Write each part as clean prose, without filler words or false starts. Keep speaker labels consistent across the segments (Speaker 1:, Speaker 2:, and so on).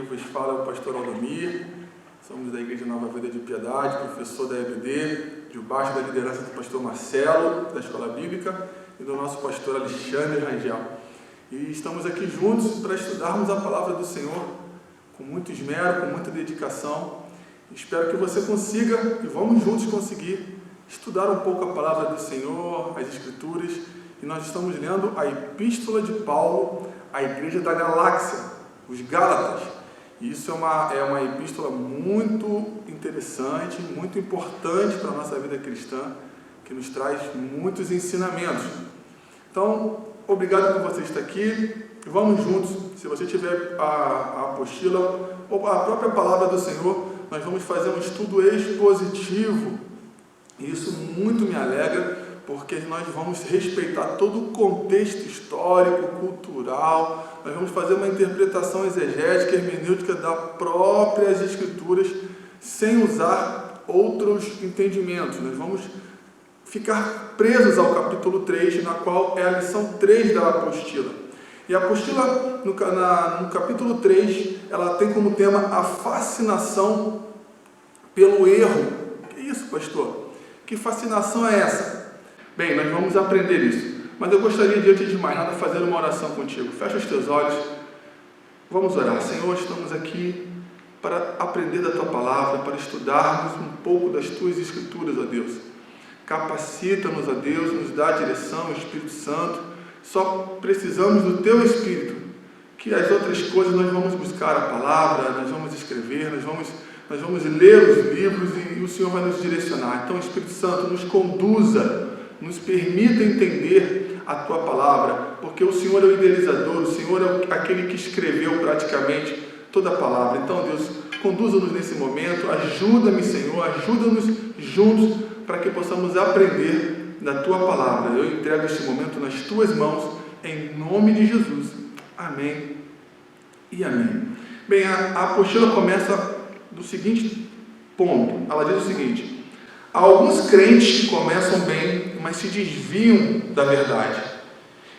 Speaker 1: vos fala é o pastor Aldomir, somos da Igreja Nova Vida de Piedade, professor da EBD, debaixo da liderança do pastor Marcelo, da Escola Bíblica, e do nosso pastor Alexandre Rangel. E estamos aqui juntos para estudarmos a Palavra do Senhor com muito esmero, com muita dedicação. Espero que você consiga, e vamos juntos conseguir, estudar um pouco a Palavra do Senhor, as Escrituras, e nós estamos lendo a Epístola de Paulo à Igreja da Galáxia, os Gálatas. E isso é uma epístola muito interessante, muito importante para a nossa vida cristã, que nos traz muitos ensinamentos. Então, obrigado por você estar aqui. Vamos juntos. Se você tiver a apostila ou a própria Palavra do Senhor, nós vamos fazer um estudo expositivo. E isso muito me alegra, porque nós vamos respeitar todo o contexto histórico, cultural, nós vamos fazer uma interpretação exegética, hermenêutica das próprias Escrituras, sem usar outros entendimentos. Nós vamos ficar presos ao capítulo 3, na qual é a lição 3 da apostila. E a apostila, no capítulo 3, ela tem como tema a fascinação pelo erro. Que isso, pastor? Que fascinação é essa? Bem, nós vamos aprender isso. Mas eu gostaria, de, antes de mais nada, fazer uma oração contigo. Fecha os teus olhos. Vamos orar. Senhor, estamos aqui para aprender da Tua Palavra, para estudarmos um pouco das Tuas Escrituras, ó Deus. Capacita-nos, ó Deus, nos dá a direção, o Espírito Santo. Só precisamos do Teu Espírito, que as outras coisas nós vamos buscar a Palavra, nós vamos escrever, nós vamos ler os livros e o Senhor vai nos direcionar. Então, Espírito Santo, nos conduza, nos permita entender a Tua Palavra, porque o Senhor é o idealizador, o Senhor é aquele que escreveu praticamente toda a Palavra. Então, Deus, conduza-nos nesse momento, ajuda-me, Senhor, ajuda-nos juntos para que possamos aprender da Tua Palavra. Eu entrego este momento nas Tuas mãos, em nome de Jesus. Amém e amém. Bem, a apostila começa do seguinte ponto. Ela diz o seguinte: há alguns crentes que começam bem, mas se desviam da verdade,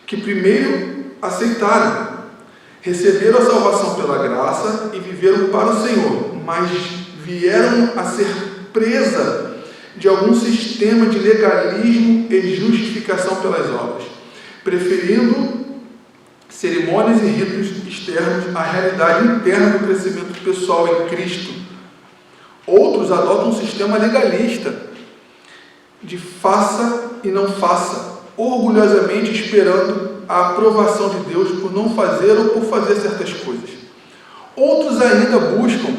Speaker 1: que primeiro aceitaram, receberam a salvação pela graça e viveram para o Senhor, mas vieram a ser presa de algum sistema de legalismo e justificação pelas obras, preferindo cerimônias e ritos externos à realidade interna do crescimento pessoal em Cristo. Outros adotam um sistema legalista de faça e não faça, orgulhosamente esperando a aprovação de Deus por não fazer ou por fazer certas coisas. Outros ainda buscam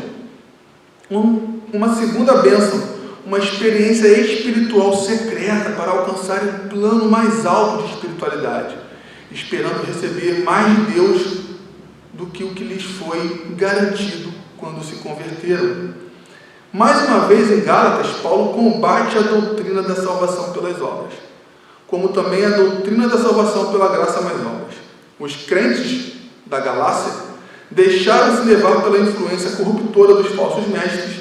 Speaker 1: uma segunda bênção, uma experiência espiritual secreta para alcançar um plano mais alto de espiritualidade, esperando receber mais de Deus do que o que lhes foi garantido quando se converteram. Mais uma vez, em Gálatas, Paulo combate a doutrina da salvação pelas obras, como também a doutrina da salvação pela graça mais obras. Os crentes da Galácia deixaram-se levar pela influência corruptora dos falsos mestres.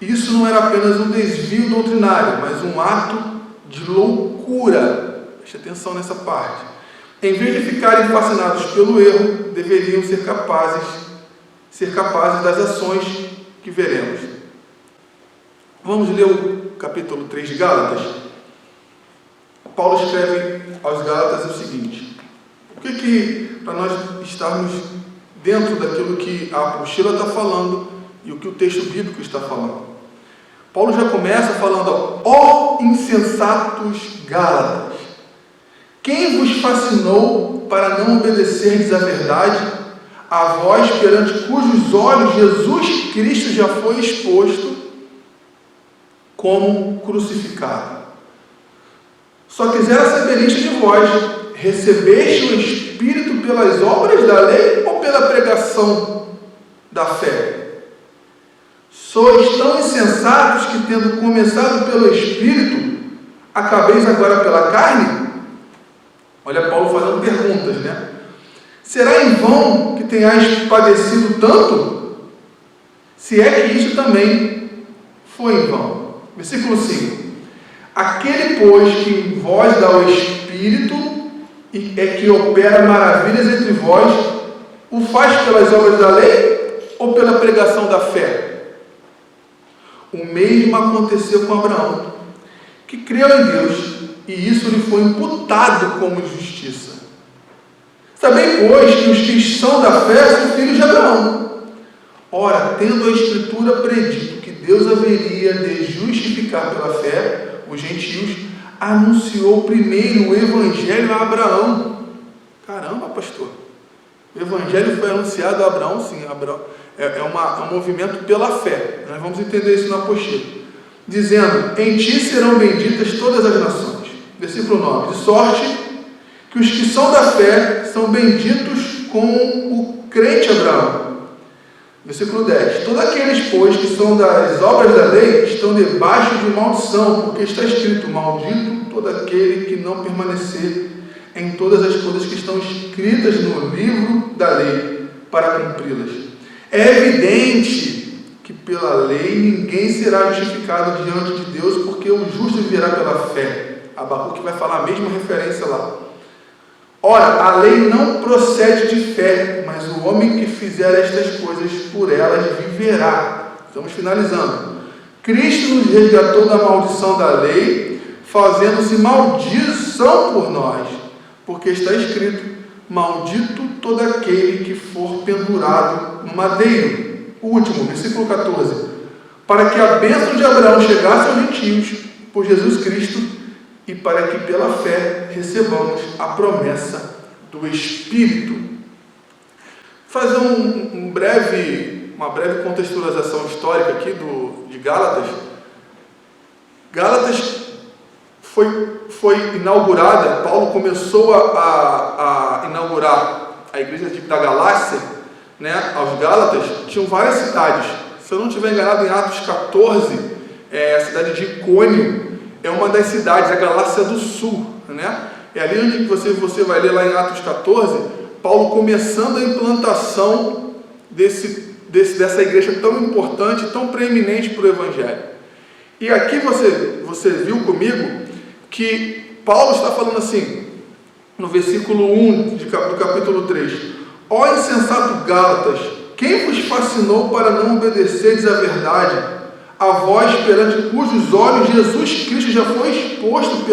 Speaker 1: Isso não era apenas um desvio doutrinário, mas um ato de loucura. Preste atenção nessa parte. Em vez de ficarem fascinados pelo erro, deveriam ser capazes das ações que veremos. Vamos ler o capítulo 3 de Gálatas. Paulo escreve aos Gálatas o seguinte: para nós estarmos dentro daquilo que a apostila está falando e o que o texto bíblico está falando. Paulo já começa falando: ó insensatos Gálatas, quem vos fascinou para não obedecerdes à verdade, a vós perante cujos olhos Jesus Cristo já foi exposto como crucificado? Só quisera saber isto de vós: recebeste o Espírito pelas obras da lei ou pela pregação da fé? Sois tão insensatos que, tendo começado pelo Espírito, acabeis agora pela carne? Olha Paulo fazendo perguntas, né? Será em vão que tenhais padecido tanto? Se é que isso também foi em vão. Versículo 5. Aquele, pois, que em vós dá o Espírito e é que opera maravilhas entre vós, o faz pelas obras da lei ou pela pregação da fé? O mesmo aconteceu com Abraão, que creu em Deus, e isso lhe foi imputado como justiça. Sabem, pois, que os que são da fé são filhos de Abraão. Ora, tendo a Escritura predito que Deus haveria de justificar pela fé os gentios, anunciou primeiro o Evangelho a Abraão. Caramba, pastor! O Evangelho foi anunciado a Abraão, sim. Abraão é um movimento pela fé. Nós vamos entender isso na apostila. Dizendo, em ti serão benditas todas as nações. Versículo 9. De sorte que os que são da fé são benditos com o crente Abraão. Versículo 10. Todos aqueles, pois, que são das obras da lei, estão debaixo de maldição, porque está escrito, maldito todo aquele que não permanecer em todas as coisas que estão escritas no livro da lei, para cumpri-las. É evidente que pela lei ninguém será justificado diante de Deus, porque o justo viverá pela fé. Abacuque vai falar a mesma referência lá. Ora, a lei não procede de fé, mas o homem que fizer estas coisas por elas viverá. Estamos finalizando. Cristo nos resgatou da maldição da lei, fazendo-se maldição por nós, porque está escrito, maldito todo aquele que for pendurado no madeiro. O último, versículo 14. Para que a bênção de Abraão chegasse aos gentios, por Jesus Cristo, e para que pela fé recebamos a promessa do Espírito. Fazer uma breve contextualização histórica aqui de Gálatas. Gálatas foi inaugurada, Paulo começou a inaugurar a igreja da Galácia, né, aos Gálatas. Tinham várias cidades. Se eu não estiver enganado, em Atos 14, a cidade de Icônio é uma das cidades, a Galácia do Sul, né? É ali onde você vai ler lá em Atos 14, Paulo começando a implantação dessa igreja tão importante, tão preeminente para o Evangelho. E aqui você viu comigo que Paulo está falando assim, no versículo 1 do capítulo 3, ó insensato Gálatas, quem vos fascinou para não obedeceres à verdade, a vós perante cujos olhos Jesus Cristo já foi exposto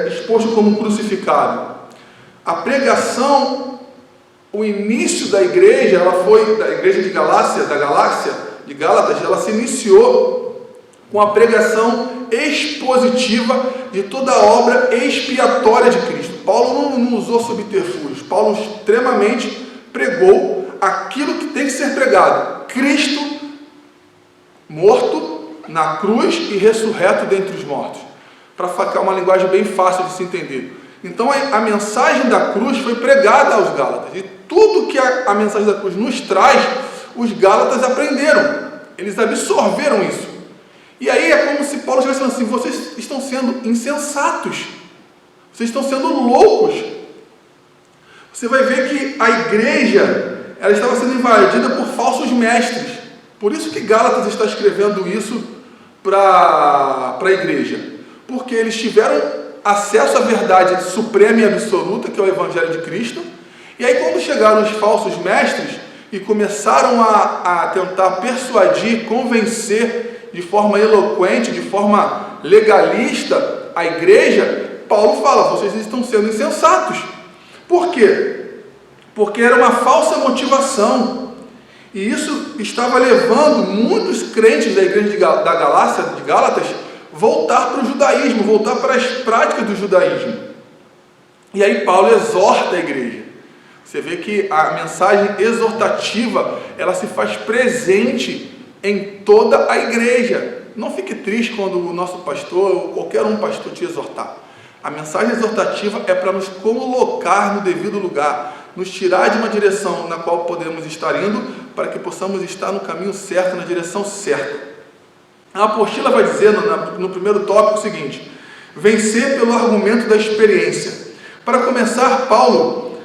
Speaker 1: exposto como crucificado? A pregação, o início da igreja, da igreja de Galácia, de Gálatas, ela se iniciou com a pregação expositiva de toda a obra expiatória de Cristo. Paulo não usou subterfúgios. Paulo extremamente pregou aquilo que tem que ser pregado. Cristo morto na cruz e ressurreto dentre os mortos. Para ficar uma linguagem bem fácil de se entender. Então a mensagem da cruz foi pregada aos Gálatas. E tudo que a mensagem da cruz nos traz, os Gálatas aprenderam. Eles absorveram isso. E aí é como se Paulo estivesse falando assim, vocês estão sendo insensatos. Vocês estão sendo loucos. Você vai ver que a igreja, ela estava sendo invadida por falsos mestres. Por isso que Gálatas está escrevendo isso para a igreja. Porque eles tiveram acesso à verdade suprema e absoluta, que é o Evangelho de Cristo. E aí quando chegaram os falsos mestres e começaram a tentar persuadir, convencer de forma eloquente, de forma legalista a igreja, Paulo fala, vocês estão sendo insensatos. Por quê? Porque era uma falsa motivação. E isso estava levando muitos crentes da igreja da Galácia, de Gálatas, voltar para o judaísmo, voltar para as práticas do judaísmo. E aí Paulo exorta a igreja. Você vê que a mensagem exortativa, ela se faz presente em toda a igreja. Não fique triste quando o nosso pastor, ou qualquer pastor te exortar. A mensagem exortativa é para nos colocar no devido lugar, nos tirar de uma direção na qual podemos estar indo, para que possamos estar no caminho certo, na direção certa. A apostila vai dizer no primeiro tópico o seguinte: vencer pelo argumento da experiência. Para começar, Paulo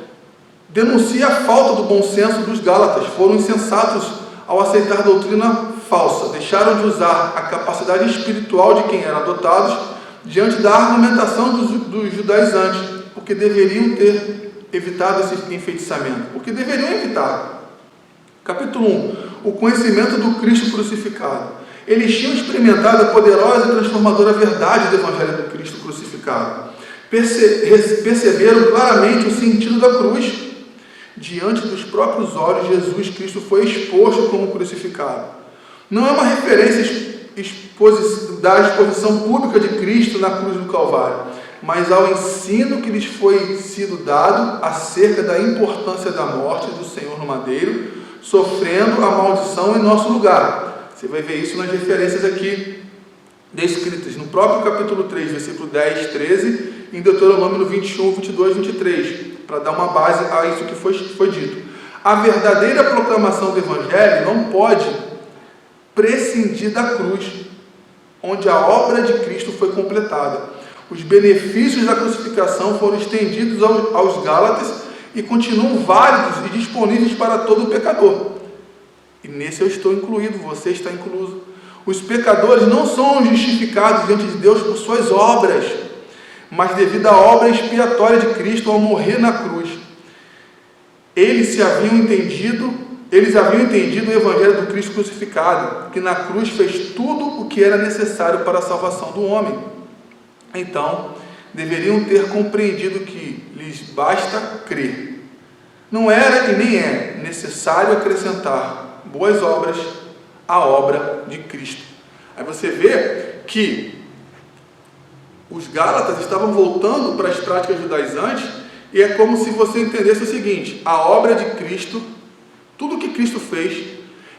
Speaker 1: denuncia a falta do bom senso dos Gálatas. Foram insensatos ao aceitar doutrina falsa, deixaram de usar a capacidade espiritual de quem eram adotados diante da argumentação dos judaizantes, porque deveriam ter evitado esse enfeitiçamento, porque deveriam evitar. Capítulo 1. O conhecimento do Cristo crucificado. Eles tinham experimentado a poderosa e transformadora verdade do Evangelho do Cristo crucificado. Perceberam claramente o sentido da cruz. Diante dos próprios olhos, Jesus Cristo foi exposto como crucificado. Não é uma referência da exposição pública de Cristo na cruz do Calvário, mas ao ensino que lhes foi sido dado acerca da importância da morte do Senhor no madeiro, sofrendo a maldição em nosso lugar. Você vai ver isso nas referências aqui descritas no próprio capítulo 3, versículo 10, 13, em Deuteronômio 21, 22, 23, para dar uma base a isso que foi dito. A verdadeira proclamação do Evangelho não pode prescindir da cruz, onde a obra de Cristo foi completada. Os benefícios da crucificação foram estendidos aos Gálatas e continuam válidos e disponíveis para todo pecador. E nesse eu estou incluído, você está incluso. Os pecadores não são justificados diante de Deus por suas obras, mas devido à obra expiatória de Cristo ao morrer na cruz. Eles haviam entendido o Evangelho do Cristo crucificado, que na cruz fez tudo o que era necessário para a salvação do homem. Então, deveriam ter compreendido que lhes basta crer. Não era e nem é necessário acrescentar boas obras à obra de Cristo. Aí você vê que os Gálatas estavam voltando para as práticas judaizantes, e é como se você entendesse o seguinte: a obra de Cristo, tudo que Cristo fez,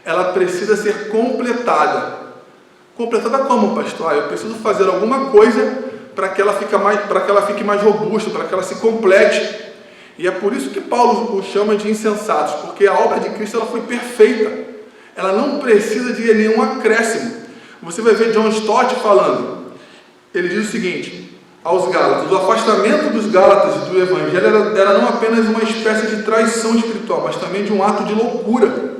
Speaker 1: ela precisa ser completada. Completada como, pastor? Eu preciso fazer alguma coisa para que ela fique mais robusta, para que ela se complete. E é por isso que Paulo o chama de insensatos, porque a obra de Cristo ela foi perfeita. Ela não precisa de nenhum acréscimo. Você vai ver John Stott falando. Ele diz o seguinte aos Gálatas: o afastamento dos Gálatas do Evangelho era não apenas uma espécie de traição espiritual, mas também de um ato de loucura.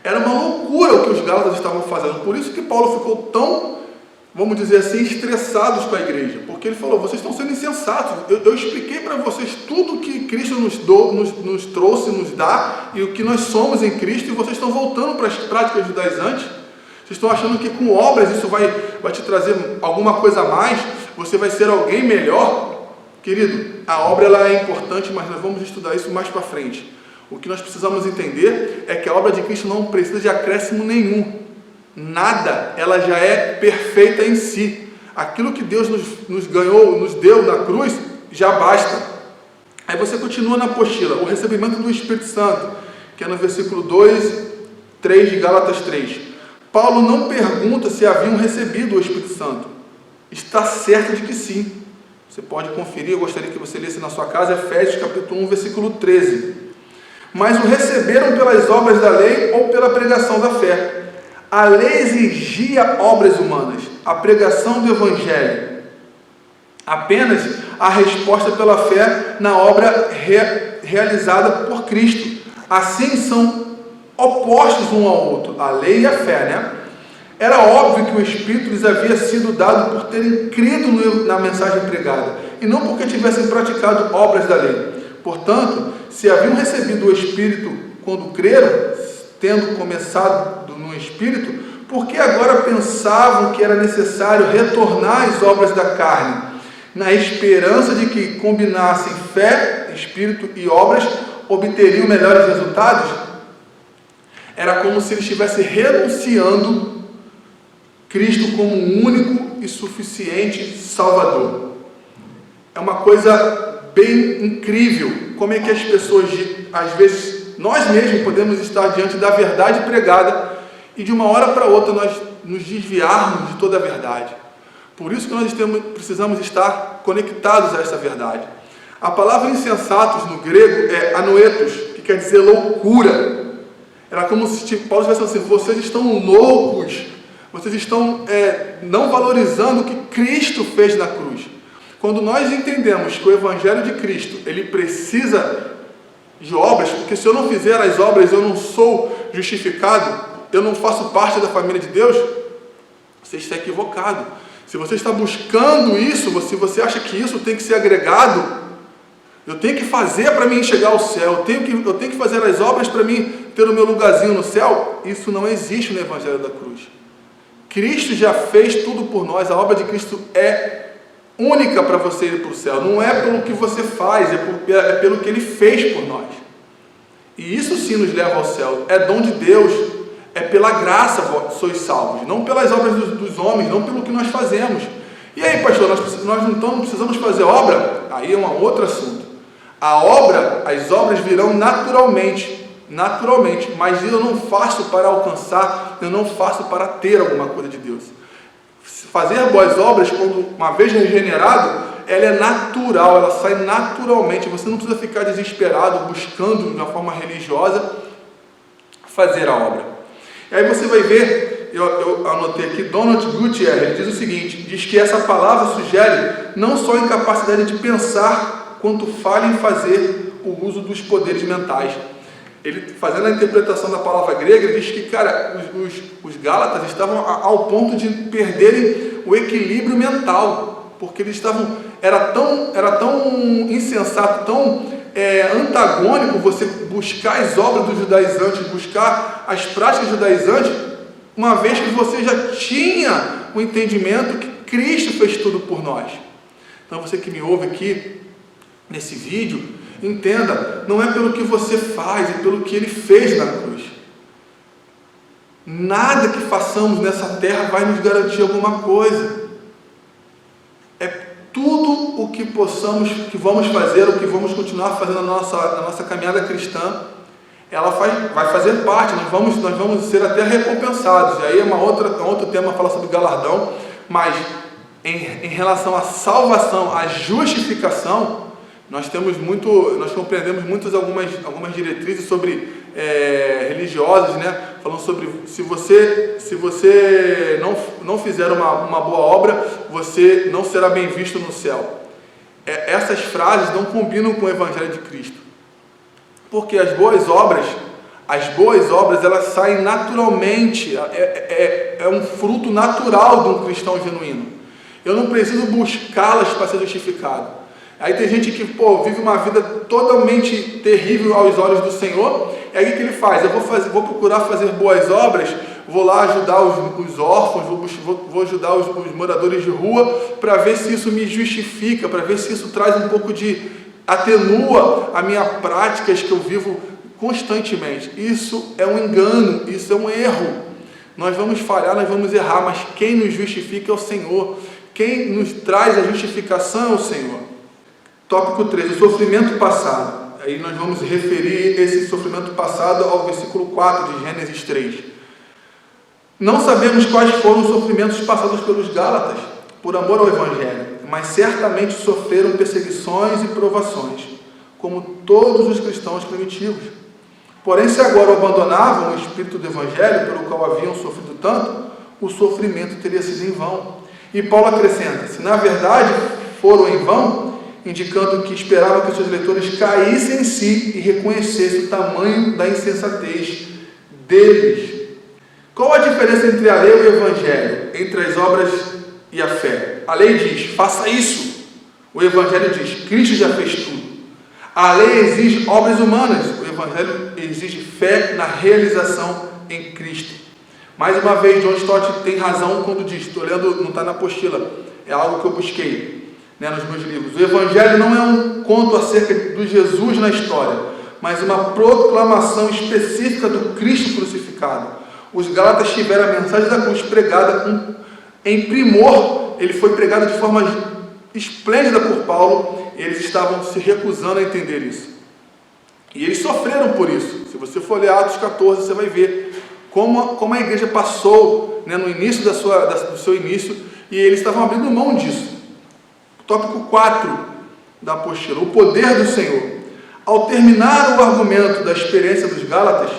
Speaker 1: Era uma loucura o que os Gálatas estavam fazendo. Por isso que Paulo ficou tão, vamos dizer assim, estressados com a igreja, porque ele falou: vocês estão sendo insensatos. Eu expliquei para vocês tudo que Cristo nos trouxe, nos dá, e o que nós somos em Cristo, e vocês estão voltando para as práticas judaizantes. Vocês estão achando que com obras isso vai te trazer alguma coisa a mais? Você vai ser alguém melhor? Querido, a obra ela é importante, mas nós vamos estudar isso mais para frente. O que nós precisamos entender é que a obra de Cristo não precisa de acréscimo nenhum. Nada, ela já é perfeita em si. Aquilo que Deus nos ganhou, nos deu na cruz, já basta. Aí você continua na apostila, o recebimento do Espírito Santo, que é no versículo 2, 3 de Gálatas 3. Paulo não pergunta se haviam recebido o Espírito Santo. Está certo de que sim. Você pode conferir, eu gostaria que você lesse na sua casa, Efésios capítulo 1, versículo 13. Mas o receberam pelas obras da lei ou pela pregação da fé. A lei exigia obras humanas, a pregação do Evangelho. Apenas a resposta pela fé na obra realizada por Cristo. Assim são opostos um ao outro, a lei e a fé, né? Era óbvio que o Espírito lhes havia sido dado por terem crido na mensagem pregada, e não porque tivessem praticado obras da lei. Portanto, se haviam recebido o Espírito quando creram, tendo começado no Espírito, por que agora pensavam que era necessário retornar às obras da carne, na esperança de que combinassem fé, Espírito e obras, obteriam melhores resultados? Era como se ele estivesse renunciando Cristo como um único e suficiente Salvador. É uma coisa bem incrível como é que as pessoas, às vezes, nós mesmos podemos estar diante da verdade pregada e de uma hora para outra nós nos desviarmos de toda a verdade. Por isso que nós precisamos estar conectados a essa verdade. A palavra insensatos no grego é anoetos, que quer dizer loucura. Era como se Paulo estivesse assim: vocês estão loucos, vocês estão não valorizando o que Cristo fez na cruz. Quando nós entendemos que o Evangelho de Cristo, ele precisa de obras, porque se eu não fizer as obras, eu não sou justificado, eu não faço parte da família de Deus, você está equivocado. Se você está buscando isso, se você acha que isso tem que ser agregado, eu tenho que fazer para mim chegar ao céu, eu tenho que fazer as obras para mim ter o meu lugarzinho no céu, isso não existe no Evangelho da Cruz. Cristo já fez tudo por nós, a obra de Cristo é única para você ir para o céu, não é pelo que você faz, é pelo que Ele fez por nós. E isso sim nos leva ao céu, é dom de Deus, é pela graça sois salvos, não pelas obras dos homens, não pelo que nós fazemos. E aí, pastor, nós então não precisamos fazer obra? Aí é um outro assunto. As obras virão naturalmente, mas eu não faço para alcançar, eu não faço para ter alguma coisa de Deus. Fazer boas obras, quando uma vez regenerado, ela é natural, ela sai naturalmente, você não precisa ficar desesperado, buscando de uma forma religiosa fazer a obra. E aí você vai ver, eu anotei aqui, Donald Gutierrez, ele diz o seguinte, diz que essa palavra sugere não só a incapacidade de pensar, quanto falha em fazer o uso dos poderes mentais. Ele, fazendo a interpretação da palavra grega, ele diz que, cara, os Gálatas estavam ao ponto de perderem o equilíbrio mental, porque eles estavam, era tão insensato, tão antagônico você buscar as obras dos judaizantes, buscar as práticas judaizantes, uma vez que você já tinha o entendimento que Cristo fez tudo por nós. Então você que me ouve aqui nesse vídeo, entenda, não é pelo que você faz, é pelo que Ele fez na cruz. Nada que façamos nessa terra vai nos garantir alguma coisa. É tudo o que vamos fazer, o que vamos continuar fazendo na nossa caminhada cristã, ela vai fazer parte, nós vamos ser até recompensados. E aí é um outro tema, falar sobre galardão, mas em relação à salvação, à justificação, nós compreendemos algumas diretrizes sobre religiosas, né? Falando sobre se você não fizer uma boa obra, você não será bem visto no céu. Essas frases não combinam com o Evangelho de Cristo, porque as boas obras elas saem naturalmente, é um fruto natural de um cristão genuíno. Eu não preciso buscá-las para ser justificado. Aí tem gente que, vive uma vida totalmente terrível aos olhos do Senhor, e aí o que ele faz? Eu vou procurar fazer boas obras, vou lá ajudar os órfãos, vou ajudar os moradores de rua, para ver se isso me justifica, para ver se isso traz um pouco atenua a minha práticas que eu vivo constantemente. Isso é um engano, isso é um erro. Nós vamos falhar, nós vamos errar, mas quem nos justifica é o Senhor. Quem nos traz a justificação é o Senhor. Tópico 3, o sofrimento passado. Aí nós vamos referir esse sofrimento passado ao versículo 4 de Gênesis 3. Não sabemos quais foram os sofrimentos passados pelos Gálatas, por amor ao Evangelho, mas certamente sofreram perseguições e provações, como todos os cristãos primitivos. Porém, se agora abandonavam o espírito do Evangelho, pelo qual haviam sofrido tanto, o sofrimento teria sido em vão. E Paulo acrescenta, se na verdade foram em vão, indicando que esperava que os seus leitores caíssem em si e reconhecessem o tamanho da insensatez deles. Qual a diferença entre a lei e o Evangelho? Entre as obras e a fé? A lei diz, faça isso. O Evangelho diz, Cristo já fez tudo. A lei exige obras humanas. O Evangelho exige fé na realização em Cristo. Mais uma vez, John Stott tem razão quando diz, estou lendo, não está na apostila, é algo que eu busquei, nos meus livros. O Evangelho não é um conto acerca do Jesus na história, mas uma proclamação específica do Cristo crucificado. Os Gálatas tiveram a mensagem da cruz pregada em primor, ele foi pregado de forma esplêndida por Paulo, e eles estavam se recusando a entender isso. E eles sofreram por isso. Se você for ler Atos 14, você vai ver como a igreja passou, no início do seu início, e eles estavam abrindo mão disso. Tópico 4 da apostila, o poder do Senhor. Ao terminar o argumento da experiência dos Gálatas,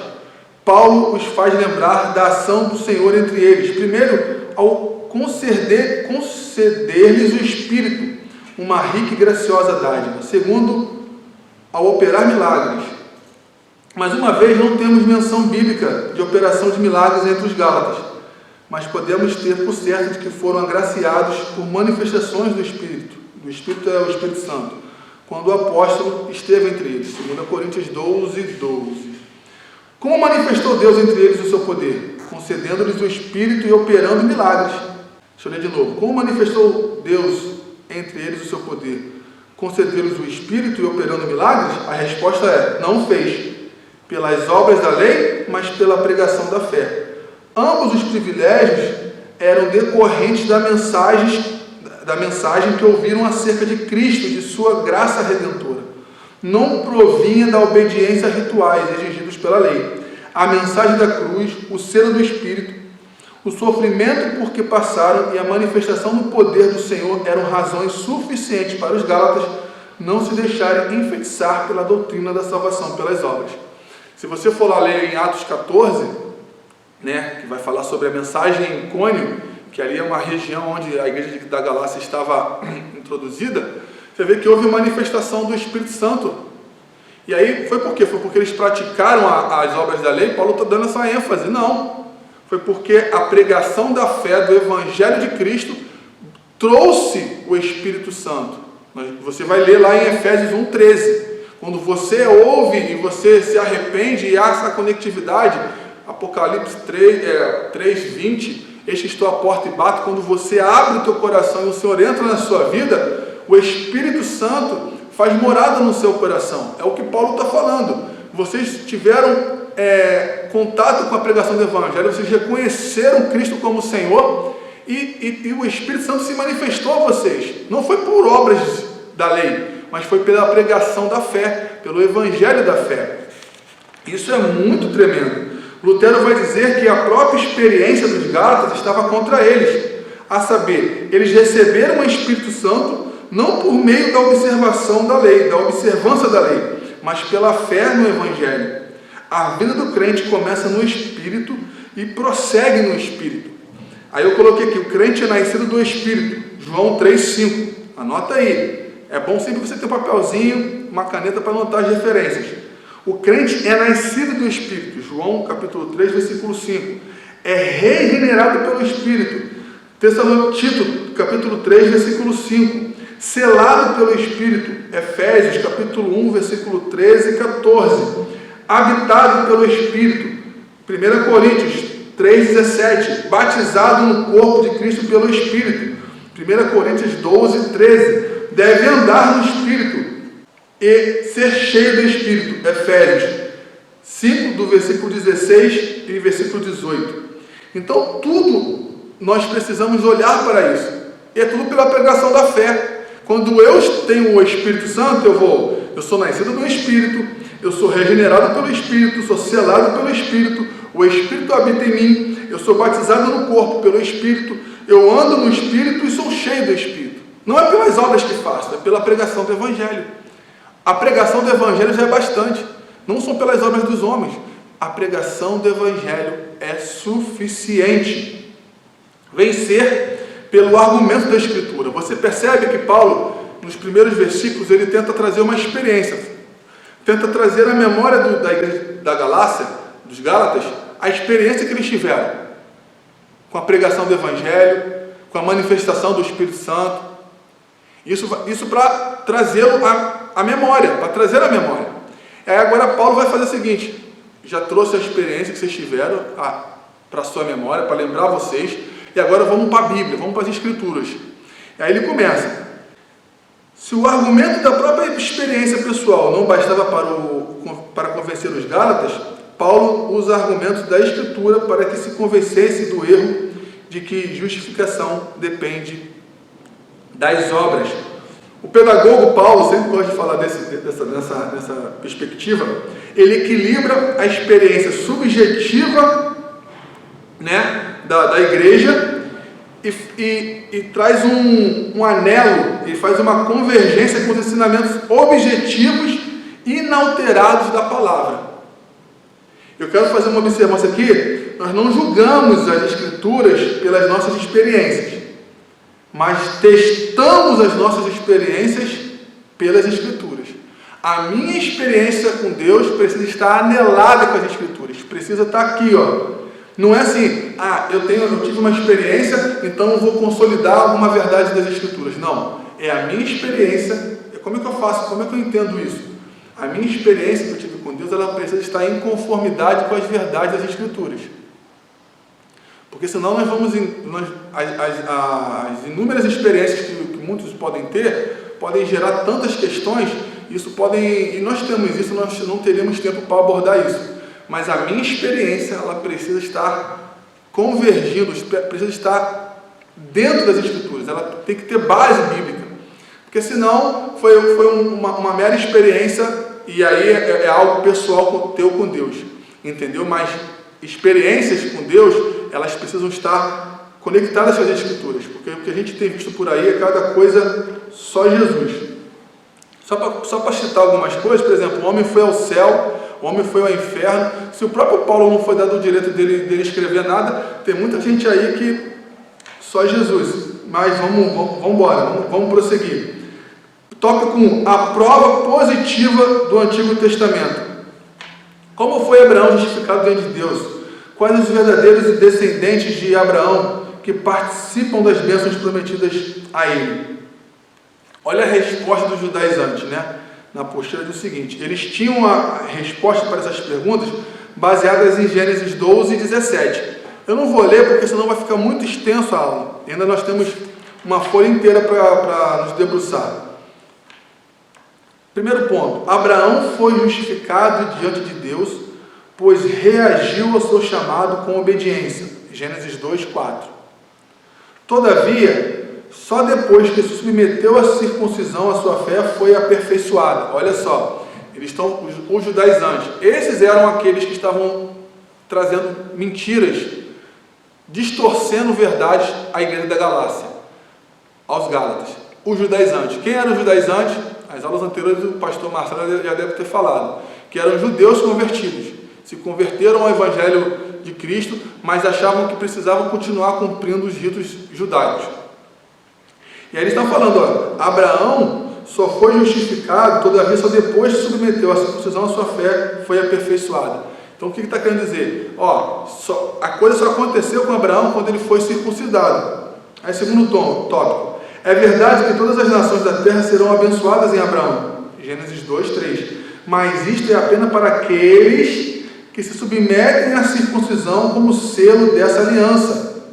Speaker 1: Paulo os faz lembrar da ação do Senhor entre eles. Primeiro, ao conceder-lhes o Espírito, uma rica e graciosa dádiva. Segundo, ao operar milagres. Mais uma vez, não temos menção bíblica de operação de milagres entre os Gálatas, mas podemos ter por certo de que foram agraciados por manifestações do Espírito. O Espírito é o Espírito Santo, quando o apóstolo esteve entre eles. 2 Coríntios 12, 12. Como manifestou Deus entre eles o seu poder? Concedendo-lhes o Espírito e operando milagres. Deixa eu ler de novo. Como manifestou Deus entre eles o seu poder? Concedeu-lhes o Espírito e operando milagres? A resposta é, não fez pelas obras da lei, mas pela pregação da fé. Ambos os privilégios eram decorrentes da mensagem que ouviram acerca de Cristo, de sua graça redentora. Não provinha da obediência a rituais exigidos pela lei. A mensagem da cruz, o selo do Espírito, o sofrimento por que passaram e a manifestação do poder do Senhor eram razões suficientes para os Gálatas não se deixarem enfeitiçar pela doutrina da salvação pelas obras. Se você for lá ler em Atos 14, que vai falar sobre a mensagem em Icônio, que ali é uma região onde a igreja da Galácia estava introduzida, você vê que houve manifestação do Espírito Santo. E aí foi por quê? Foi porque eles praticaram as obras da lei? Paulo está dando essa ênfase. Não. Foi porque a pregação da fé, do Evangelho de Cristo, trouxe o Espírito Santo. Você vai ler lá em Efésios 1,13. Quando você ouve e você se arrepende e há essa conectividade, Apocalipse 3:20, eis que estou à porta e bato. Quando você abre o teu coração e o Senhor entra na sua vida, o Espírito Santo faz morada no seu coração. É o que Paulo está falando. Vocês tiveram contato com a pregação do Evangelho, vocês reconheceram Cristo como Senhor e o Espírito Santo se manifestou a vocês. Não foi por obras da lei, mas foi pela pregação da fé, pelo Evangelho da fé. Isso é muito tremendo. Lutero vai dizer que a própria experiência dos Gálatas estava contra eles, a saber, eles receberam o Espírito Santo não por meio da observação da lei, da observância da lei, mas pela fé no Evangelho. A vida do crente começa no Espírito e prossegue no Espírito. Aí eu coloquei aqui, o crente é nascido do Espírito, João 3,5, anota aí. É bom sempre você ter um papelzinho, uma caneta para anotar as referências. O crente é nascido do Espírito, João capítulo 3, versículo 5. É regenerado pelo Espírito, Tito capítulo 3, versículo 5. Selado pelo Espírito, Efésios capítulo 1, versículo 13 e 14. Habitado pelo Espírito, 1 Coríntios 3,17. Batizado no corpo de Cristo pelo Espírito, 1 Coríntios 12, 13. Deve andar no Espírito e ser cheio do Espírito, Efésios 5, do versículo 16 e versículo 18. Então, tudo nós precisamos olhar para isso. E é tudo pela pregação da fé. Quando eu tenho o Espírito Santo, eu sou nascido do Espírito, eu sou regenerado pelo Espírito, sou selado pelo Espírito, o Espírito habita em mim, eu sou batizado no corpo pelo Espírito, eu ando no Espírito e sou cheio do Espírito. Não é pelas obras que faço, é pela pregação do Evangelho. A pregação do Evangelho já é bastante, não são pelas obras dos homens. A pregação do Evangelho é suficiente. Vencer pelo argumento da Escritura. Você percebe que Paulo, nos primeiros versículos, ele tenta trazer uma experiência, tenta trazer a memória da igreja da Galácia, dos Gálatas, a experiência que eles tiveram com a pregação do Evangelho, com a manifestação do Espírito Santo. Isso para trazê-lo à memória, para trazer a memória. Agora Paulo vai fazer o seguinte, já trouxe a experiência que vocês tiveram para a sua memória, para lembrar vocês, e agora vamos para a Bíblia, vamos para as Escrituras. E aí ele começa. Se o argumento da própria experiência pessoal não bastava para convencer os Gálatas, Paulo usa argumentos da Escritura para que se convencesse do erro de que justificação depende das obras. O pedagogo Paulo sempre gosta de falar dessa perspectiva. Ele equilibra a experiência subjetiva, da igreja e traz um anelo, ele faz uma convergência com os ensinamentos objetivos inalterados da palavra. Eu quero fazer uma observação aqui. Nós não julgamos as Escrituras pelas nossas experiências, mas testamos as nossas experiências pelas Escrituras. A minha experiência com Deus precisa estar anelada com as Escrituras, precisa estar aqui, Não é assim, eu tive uma experiência, então eu vou consolidar alguma verdade das Escrituras. Não, é a minha experiência. Como é que eu faço? Como é que eu entendo isso? A minha experiência que eu tive com Deus, ela precisa estar em conformidade com as verdades das Escrituras. Porque senão nós vamos... As inúmeras experiências que muitos podem ter, podem gerar tantas questões, e nós temos isso, nós não teríamos tempo para abordar isso. Mas a minha experiência, ela precisa estar convergindo, precisa estar dentro das Escrituras, ela tem que ter base bíblica. Porque senão foi uma mera experiência, e aí é algo pessoal teu com Deus, entendeu? Mas experiências com Deus, elas precisam estar conectadas às Escrituras, porque o que a gente tem visto por aí é cada coisa só Jesus. Só para citar algumas coisas, por exemplo, o homem foi ao céu, o homem foi ao inferno. Se o próprio Paulo não foi dado o direito dele escrever nada, tem muita gente aí que só Jesus. Mas vamos embora, vamos prosseguir. Tópico 1, a prova positiva do Antigo Testamento. Como foi Abraão justificado diante de Deus? Quais os verdadeiros descendentes de Abraão que participam das bênçãos prometidas a ele? Olha a resposta dos judaizantes, né? Na postura do seguinte: eles tinham a resposta para essas perguntas baseadas em Gênesis 12 e 17. Eu não vou ler porque senão vai ficar muito extenso a aula. Ainda nós temos uma folha inteira para nos debruçar. Primeiro ponto: Abraão foi justificado diante de Deus, pois reagiu ao seu chamado com obediência. Gênesis 2, 4. Todavia, só depois que se submeteu à circuncisão, a sua fé foi aperfeiçoada. Olha só, eles estão, os judaizantes, esses eram aqueles que estavam trazendo mentiras, distorcendo verdades à igreja da Galácia, aos Gálatas. Os judaizantes. Quem eram os judaizantes? As aulas anteriores o pastor Marcelo já deve ter falado, que eram judeus convertidos, se converteram ao Evangelho de Cristo, mas achavam que precisavam continuar cumprindo os ritos judaicos. E aí eles estão falando, Abraão só foi justificado, todavia só depois se submeteu à circuncisão, a sua fé foi aperfeiçoada. Então o que está querendo dizer? A coisa só aconteceu com Abraão quando ele foi circuncidado. Aí segundo tópico, é verdade que todas as nações da terra serão abençoadas em Abraão. Gênesis 2, 3. Mas isto é apenas para aqueles que se submetem à circuncisão como selo dessa aliança.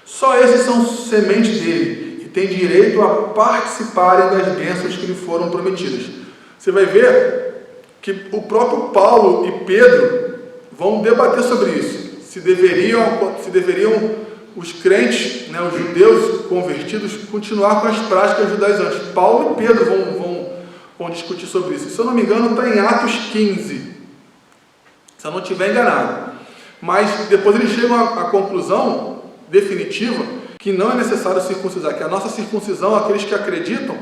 Speaker 1: Só esses são sementes dele, tem direito a participarem das bênçãos que lhe foram prometidas. Você vai ver que o próprio Paulo e Pedro vão debater sobre isso. Se deveriam os crentes, né, os judeus convertidos, continuar com as práticas judaizantes. Paulo e Pedro vão discutir sobre isso. Se eu não me engano, está em Atos 15. Se eu não estiver enganado. Mas depois eles chegam à conclusão definitiva que não é necessário circuncidar, que a nossa circuncisão, aqueles que acreditam,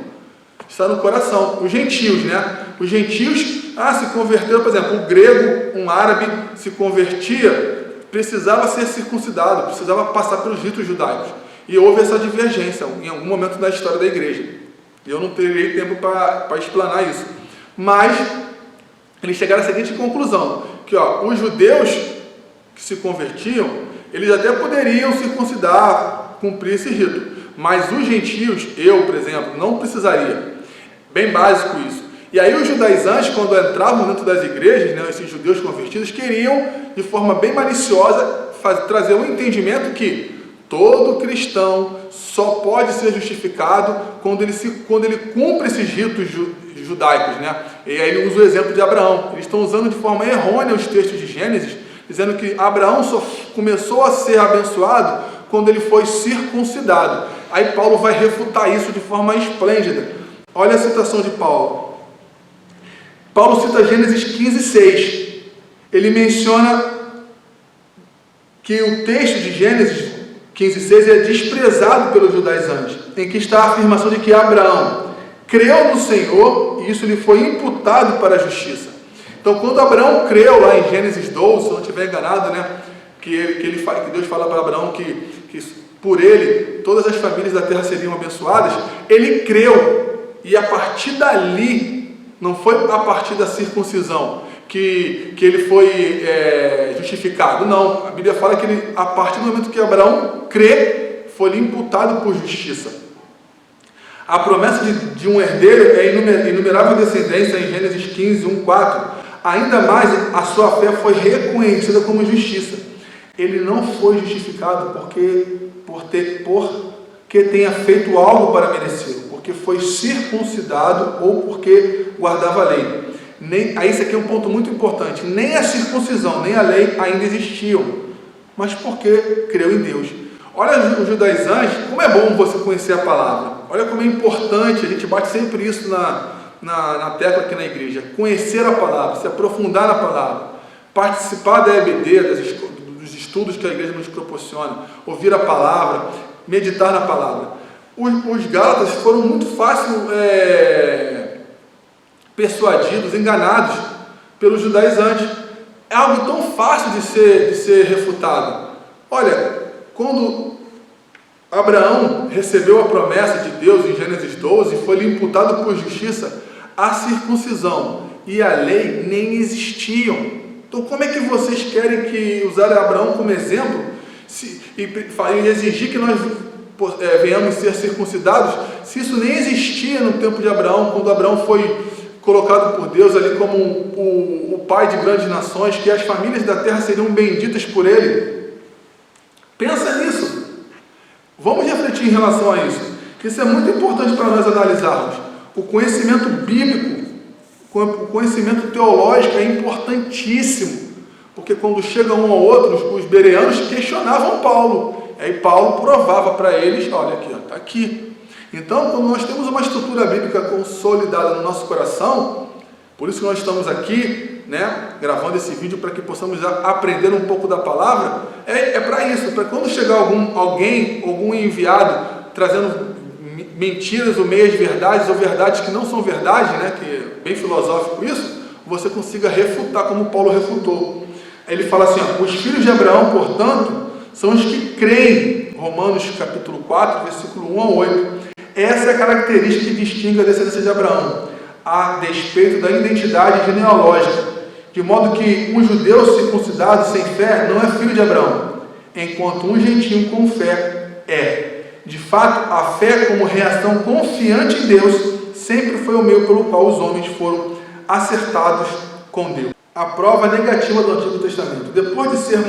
Speaker 1: está no coração. Os gentios, né? Os gentios, se converteram, por exemplo, o grego, um árabe, se convertia, precisava ser circuncidado, precisava passar pelos ritos judaicos. E houve essa divergência em algum momento da história da igreja. E eu não terei tempo para explanar isso. Mas eles chegaram à seguinte conclusão, que os judeus que se convertiam, eles até poderiam circuncidar, cumprir esse rito, mas os gentios, eu, por exemplo, não precisaria. Bem básico isso. E aí os judaizantes, quando entravam dentro das igrejas, né, esses judeus convertidos, queriam, de forma bem maliciosa, trazer um entendimento que todo cristão só pode ser justificado quando ele cumpre esses ritos judaicos, né? E aí ele usa o exemplo de Abraão. Eles estão usando de forma errônea os textos de Gênesis, dizendo que Abraão só começou a ser abençoado quando ele foi circuncidado. Aí Paulo vai refutar isso de forma esplêndida. Olha a citação de Paulo. Paulo cita Gênesis 15, 6. Ele menciona que o texto de Gênesis 15, 6 é desprezado pelos judaizantes, em que está a afirmação de que Abraão creu no Senhor e isso lhe foi imputado para a justiça. Então, quando Abraão creu lá em Gênesis 12, se eu não estiver enganado, né, que Deus fala para Abraão que por ele todas as famílias da terra seriam abençoadas, ele creu, e a partir dali, não foi a partir da circuncisão que ele foi justificado, não, a Bíblia fala que a partir do momento que Abraão crê, foi lhe imputado por justiça. A promessa de um herdeiro é inumerável descendência em Gênesis 15, 1, 4. ainda mais a sua fé foi reconhecida como justiça. Ele não foi justificado porque tenha feito algo para merecê-lo, porque foi circuncidado ou porque guardava a lei. Aí isso aqui é um ponto muito importante. Nem a circuncisão, nem a lei ainda existiam, mas porque creu em Deus. Olha os judaizantes, como é bom você conhecer a palavra. Olha como é importante, a gente bate sempre isso na tecla aqui na igreja. Conhecer a palavra, se aprofundar na palavra, participar da EBD, dos estudos que a igreja nos proporciona, ouvir a palavra, meditar na palavra. Os Gálatas foram muito fácil persuadidos, enganados pelos judaizantes. É algo tão fácil de ser refutado. Olha, quando Abraão recebeu a promessa de Deus em Gênesis 12, foi-lhe imputado por justiça a circuncisão e a lei nem existiam. Então, como é que vocês querem usar Abraão como exemplo e exigir que nós venhamos ser circuncidados, se isso nem existia no tempo de Abraão, quando Abraão foi colocado por Deus ali como o pai de grandes nações, que as famílias da terra seriam benditas por ele? Pensa nisso. Vamos refletir em relação a isso. Isso é muito importante para nós analisarmos. O conhecimento bíblico, o conhecimento teológico é importantíssimo, porque quando chega um ou outro, os bereanos questionavam Paulo. Aí Paulo provava para eles, olha aqui, está aqui. Então, quando nós temos uma estrutura bíblica consolidada no nosso coração, por isso que nós estamos aqui, gravando esse vídeo para que possamos aprender um pouco da palavra, é para isso, para quando chegar algum enviado trazendo mentiras ou meias verdades, ou verdades que não são verdade, que é bem filosófico isso, você consiga refutar como Paulo refutou. Aí ele fala assim, os filhos de Abraão, portanto, são os que creem. Romanos capítulo 4, versículo 1 a 8. Essa é a característica que distingue a descendência de Abraão, a despeito da identidade genealógica, de modo que um judeu circuncidado sem fé não é filho de Abraão, enquanto um gentio com fé é. De fato, a fé como reação confiante em Deus sempre foi o meio pelo qual os homens foram acertados com Deus. A prova negativa do Antigo Testamento. Depois de ter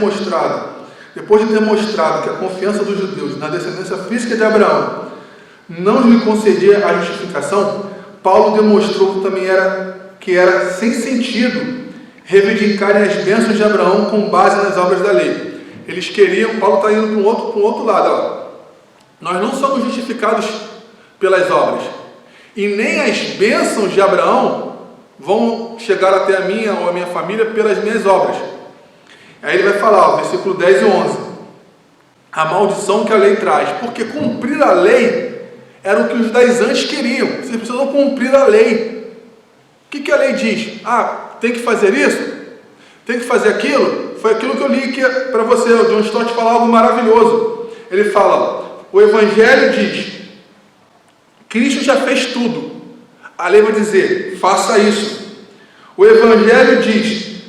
Speaker 1: mostrado que a confiança dos judeus na descendência física de Abraão não lhe concedia a justificação, Paulo demonstrou que era sem sentido reivindicarem as bênçãos de Abraão com base nas obras da lei. Eles queriam, Paulo está indo para um outro lado, nós não somos justificados pelas obras, e nem as bênçãos de Abraão vão chegar até a minha ou a minha família pelas minhas obras. Aí ele vai falar, versículo 10 e 11, a maldição que a lei traz, porque cumprir a lei era o que os judaizantes queriam. Vocês precisam cumprir a lei. O que a lei diz? Tem que fazer isso? Tem que fazer aquilo? Foi aquilo que eu li aqui para você, o John Stott fala algo maravilhoso. Ele fala, o Evangelho diz, Cristo já fez tudo. A lei vai dizer, faça isso. O Evangelho diz,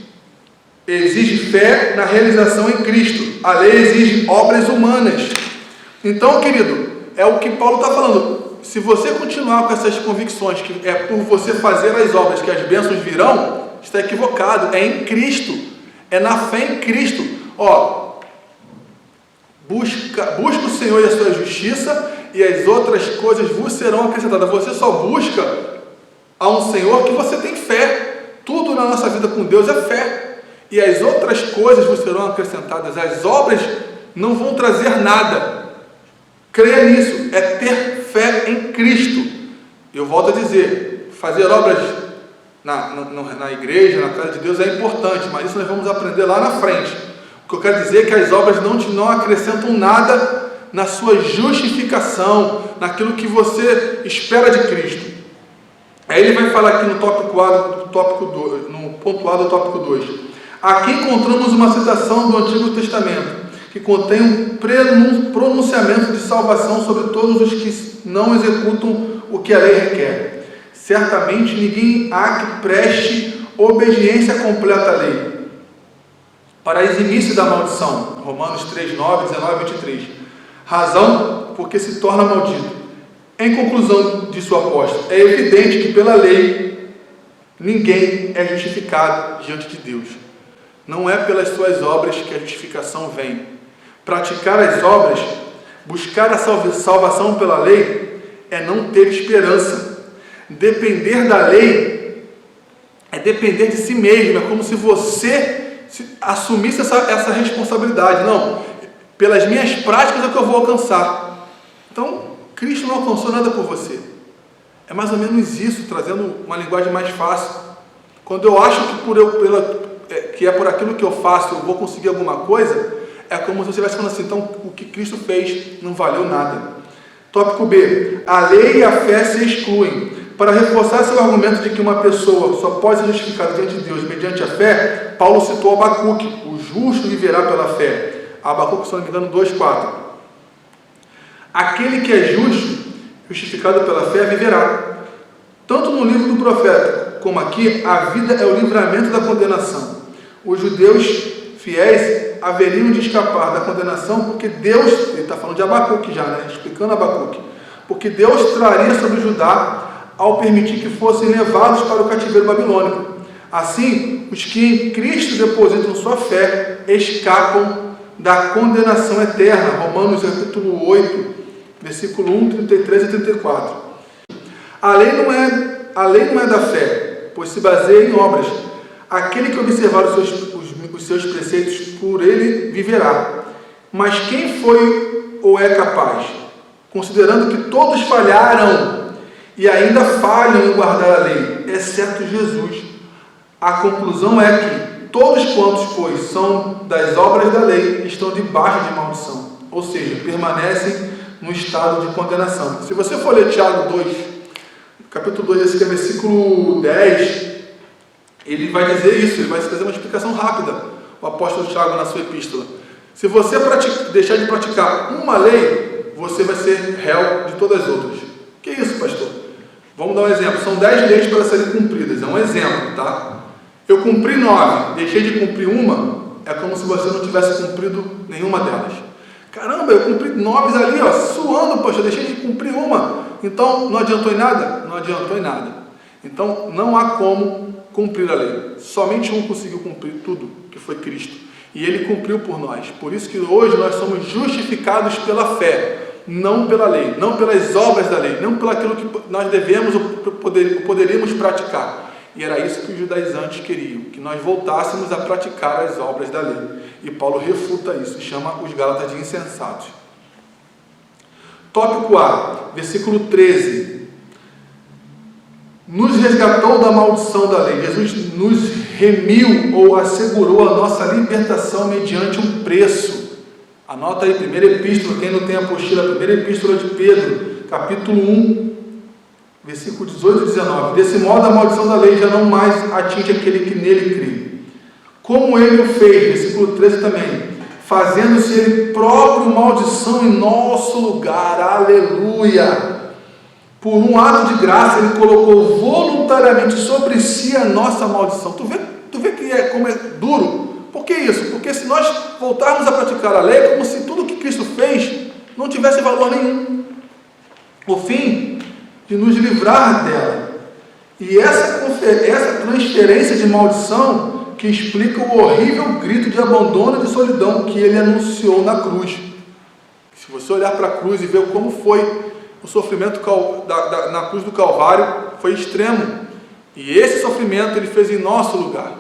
Speaker 1: exige fé na realização em Cristo. A lei exige obras humanas. Então, querido, é o que Paulo está falando. Se você continuar com essas convicções, que é por você fazer as obras que as bênçãos virão, está equivocado. É em Cristo. É na fé em Cristo. Busca o Senhor e a sua justiça, e as outras coisas vos serão acrescentadas. Você só busca a um Senhor que você tem fé. Tudo na nossa vida com Deus é fé. E as outras coisas vos serão acrescentadas. As obras não vão trazer nada. Creia nisso, é ter fé em Cristo. Eu volto a dizer, fazer obras na igreja, na casa de Deus é importante, mas isso nós vamos aprender lá na frente. O que eu quero dizer é que as obras não acrescentam nada na sua justificação, naquilo que você espera de Cristo. Aí ele vai falar aqui no ponto A do tópico 2. Aqui encontramos uma citação do Antigo Testamento, que contém um pronunciamento de salvação sobre todos os que não executam o que a lei requer. Certamente ninguém há que preste obediência completa à lei, para eximir-se da maldição. Romanos 3, 9, 19 e 23. Razão porque se torna maldito. Em conclusão, disse o apóstolo, é evidente que pela lei ninguém é justificado diante de Deus. Não é pelas suas obras que a justificação vem. Praticar as obras, buscar a salvação pela lei, é não ter esperança. Depender da lei é depender de si mesmo. É como se você assumisse essa responsabilidade. Não, pelas minhas práticas é que eu vou alcançar. Então, Cristo não alcançou nada por você. É mais ou menos isso, trazendo uma linguagem mais fácil. Quando eu acho que é por aquilo que eu faço, eu vou conseguir alguma coisa, é como se você estivesse falando assim, então o que Cristo fez não valeu nada. Tópico B. A lei e a fé se excluem. Para reforçar seu argumento de que uma pessoa só pode ser justificada diante de Deus mediante a fé, Paulo citou Abacuque, o justo viverá pela fé. Abacuque, se não me engano, 2,4. Aquele que é justo, justificado pela fé, viverá. Tanto no livro do profeta, como aqui, a vida é o livramento da condenação. Os judeus fiéis haveriam de escapar da condenação porque Deus, ele está falando de Abacuque já, né? Explicando Abacuque, porque Deus traria sobre Judá ao permitir que fossem levados para o cativeiro babilônico. Assim, os que em Cristo depositam sua fé escapam da condenação eterna. Romanos capítulo 8, versículo 1, 33 e 34. A lei não é da fé, pois se baseia em obras. Aquele que observar os seus preceitos, por ele viverá. Mas quem foi ou é capaz? Considerando que todos falharam e ainda falham em guardar a lei, exceto Jesus. A conclusão é que todos quantos, pois, são das obras da lei, estão debaixo de maldição, ou seja, permanecem no estado de condenação. Se você for ler Tiago 2, capítulo 2, esse que é versículo 10, ele vai dizer isso, ele vai fazer uma explicação rápida, o apóstolo Tiago na sua epístola. Se você deixar de praticar uma lei, você vai ser réu de todas as outras. Que isso, pastor? Vamos dar um exemplo. São 10 leis para serem cumpridas. É um exemplo, tá? Eu cumpri 9, deixei de cumprir uma, é como se você não tivesse cumprido nenhuma delas. Caramba, eu cumpri 9 ali, ó, suando, pastor, deixei de cumprir uma. Então, não adiantou em nada? Não adiantou em nada. Então, não há como cumprir a lei. Somente um conseguiu cumprir tudo, que foi Cristo. E ele cumpriu por nós. Por isso que hoje nós somos justificados pela fé, não pela lei, não pelas obras da lei, não pelo aquilo que nós devemos ou poderíamos praticar. E era isso que os judaizantes queriam, que nós voltássemos a praticar as obras da lei. E Paulo refuta isso e chama os Gálatas de insensatos. Tópico A, versículo 13. Nos resgatou da maldição da lei. Jesus nos remiu ou assegurou a nossa libertação mediante um preço. Anota aí, primeira epístola, quem não tem a apostila, primeira epístola de Pedro, capítulo 1, versículo 18 e 19. Desse modo, a maldição da lei já não mais atinge aquele que nele crê. Como ele o fez, versículo 13 também, fazendo-se ele próprio maldição em nosso lugar. Aleluia! Por um ato de graça, ele colocou voluntariamente sobre si a nossa maldição. Tu vê que como é duro? Por que isso? Porque se nós voltarmos a praticar a lei, é como se tudo que Cristo fez não tivesse valor nenhum. O fim de nos livrar dela. E essa transferência de maldição que explica o horrível grito de abandono e de solidão que ele anunciou na cruz. Se você olhar para a cruz e ver como foi o sofrimento na cruz do Calvário, foi extremo. E esse sofrimento ele fez em nosso lugar.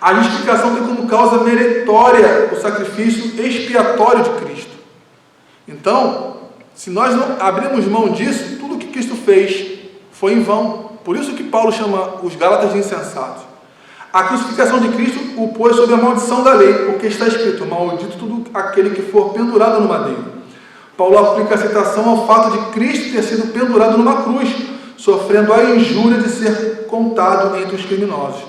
Speaker 1: A justificação tem como causa meritória o sacrifício expiatório de Cristo. Então, se nós não abrirmos mão disso, tudo que Cristo fez foi em vão. Por isso que Paulo chama os Gálatas de insensatos. A crucificação de Cristo o pôs sob a maldição da lei, porque está escrito: maldito todo aquele que for pendurado no madeiro. Paulo aplica a citação ao fato de Cristo ter sido pendurado numa cruz, sofrendo a injúria de ser contado entre os criminosos.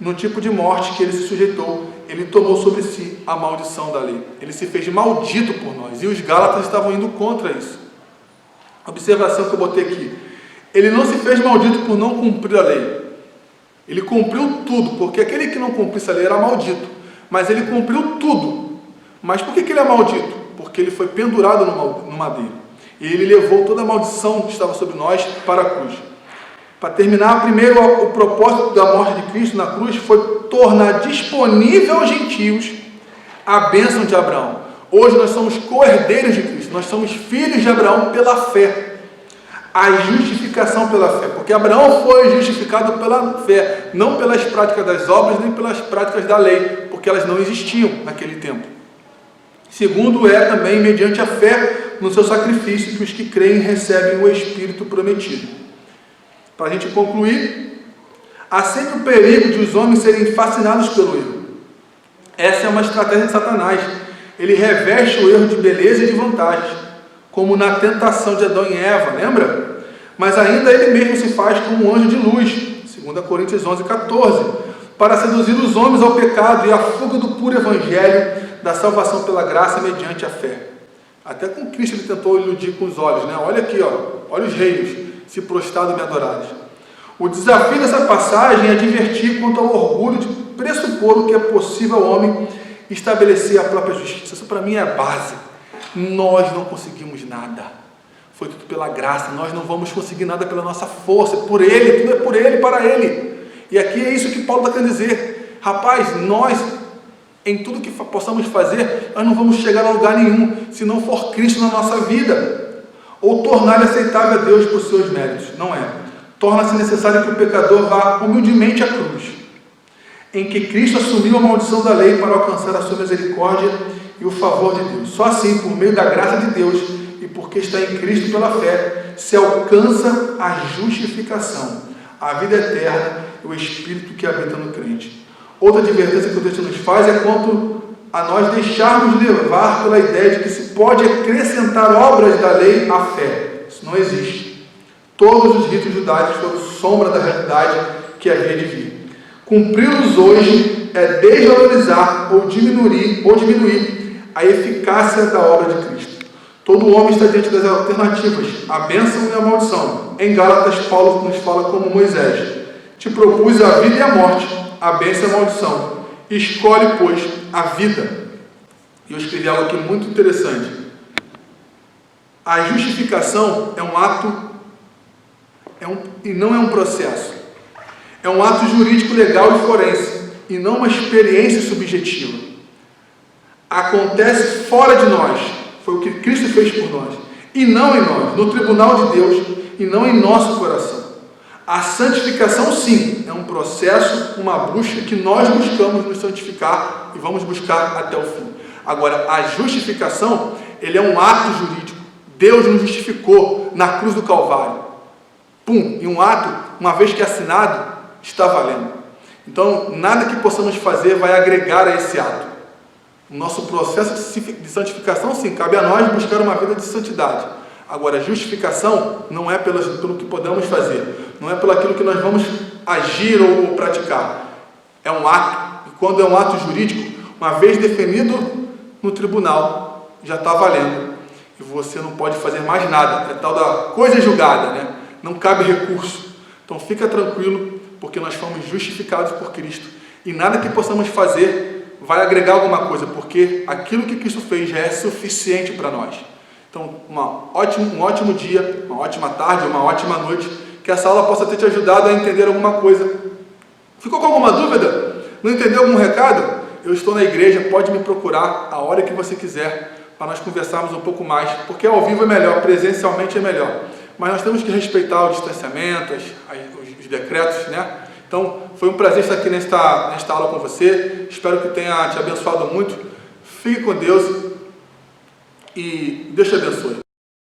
Speaker 1: No tipo de morte que ele se sujeitou, ele tomou sobre si a maldição da lei. Ele se fez maldito por nós, e os Gálatas estavam indo contra isso. A observação que eu botei aqui: ele não se fez maldito por não cumprir a lei. Ele cumpriu tudo, porque aquele que não cumprisse a lei era maldito. Mas ele cumpriu tudo. Mas por que ele é maldito? Porque ele foi pendurado no madeiro. E ele levou toda a maldição que estava sobre nós para a cruz. Para terminar, primeiro, o propósito da morte de Cristo na cruz foi tornar disponível aos gentios a bênção de Abraão. Hoje nós somos co-herdeiros de Cristo, nós somos filhos de Abraão pela fé. A justificação pela fé, porque Abraão foi justificado pela fé, não pelas práticas das obras, nem pelas práticas da lei, porque elas não existiam naquele tempo. Segundo, é também mediante a fé no seu sacrifício que os que creem recebem o Espírito prometido. Para a gente concluir, há sempre o perigo de os homens serem fascinados pelo erro. Essa é uma estratégia de Satanás. Ele reveste o erro de beleza e de vantagens, como na tentação de Adão e Eva, lembra? Mas ainda ele mesmo se faz como um anjo de luz, 2 Coríntios 11:14, para seduzir os homens ao pecado e à fuga do puro evangelho da salvação pela graça mediante a fé. Até com Cristo ele tentou iludir com os olhos, né? Olha aqui, olha os reinos se prostrado me adorares. O desafio dessa passagem é advertir quanto ao orgulho de pressupor o que é possível ao homem estabelecer a própria justiça. Isso para mim é a base. Nós não conseguimos nada. Foi tudo pela graça. Nós não vamos conseguir nada pela nossa força. Por Ele, tudo é por Ele, para Ele. E aqui é isso que Paulo está querendo dizer. Rapaz, nós, em tudo que possamos fazer, nós não vamos chegar a lugar nenhum se não for Cristo na nossa vida. Ou tornar-lhe aceitável a Deus por seus méritos. Não é. Torna-se necessário que o pecador vá humildemente à cruz, em que Cristo assumiu a maldição da lei para alcançar a sua misericórdia e o favor de Deus. Só assim, por meio da graça de Deus e porque está em Cristo pela fé, se alcança a justificação, a vida eterna e o Espírito que habita no crente. Outra advertência que o texto nos faz é quanto a nós deixarmos levar pela ideia de que se pode acrescentar obras da lei à fé. Isso não existe. Todos os ritos judaicos foram sombra da realidade que havia de vir. Cumpri-los hoje é desvalorizar ou diminuir a eficácia da obra de Cristo. Todo homem está diante das alternativas, a bênção e a maldição. Em Gálatas, Paulo nos fala como Moisés: te propus a vida e a morte, a bênção e a maldição. Escolhe, pois, a vida. E eu escrevi algo aqui muito interessante. A justificação é um ato, e não é um processo. É um ato jurídico, legal e forense, e não uma experiência subjetiva. Acontece fora de nós. Foi o que Cristo fez por nós. E não em nós, no tribunal de Deus, e não em nosso coração. A santificação, sim, é um processo, uma busca que nós buscamos nos santificar e vamos buscar até o fim. Agora, a justificação, ele é um ato jurídico. Deus nos justificou na cruz do Calvário. Pum! E um ato, uma vez que é assinado, está valendo. Então, nada que possamos fazer vai agregar a esse ato. O nosso processo de santificação, sim, cabe a nós buscar uma vida de santidade. Agora, a justificação não é pelo que podemos fazer, não é pelo aquilo que nós vamos agir ou praticar. É um ato, e quando é um ato jurídico, uma vez definido no tribunal, já está valendo. E você não pode fazer mais nada. É tal da coisa julgada, né? Não cabe recurso. Então fica tranquilo, porque nós fomos justificados por Cristo. E nada que possamos fazer vai agregar alguma coisa, porque aquilo que Cristo fez já é suficiente para nós. Então, um ótimo dia, uma ótima tarde, uma ótima noite, que essa aula possa ter te ajudado a entender alguma coisa. Ficou com alguma dúvida? Não entendeu algum recado? Eu estou na igreja, pode me procurar a hora que você quiser, para nós conversarmos um pouco mais, porque ao vivo é melhor, presencialmente é melhor. Mas nós temos que respeitar o distanciamento, os decretos, né? Então, foi um prazer estar aqui nesta aula com você. Espero que tenha te abençoado muito. Fique com Deus e Deus te abençoe.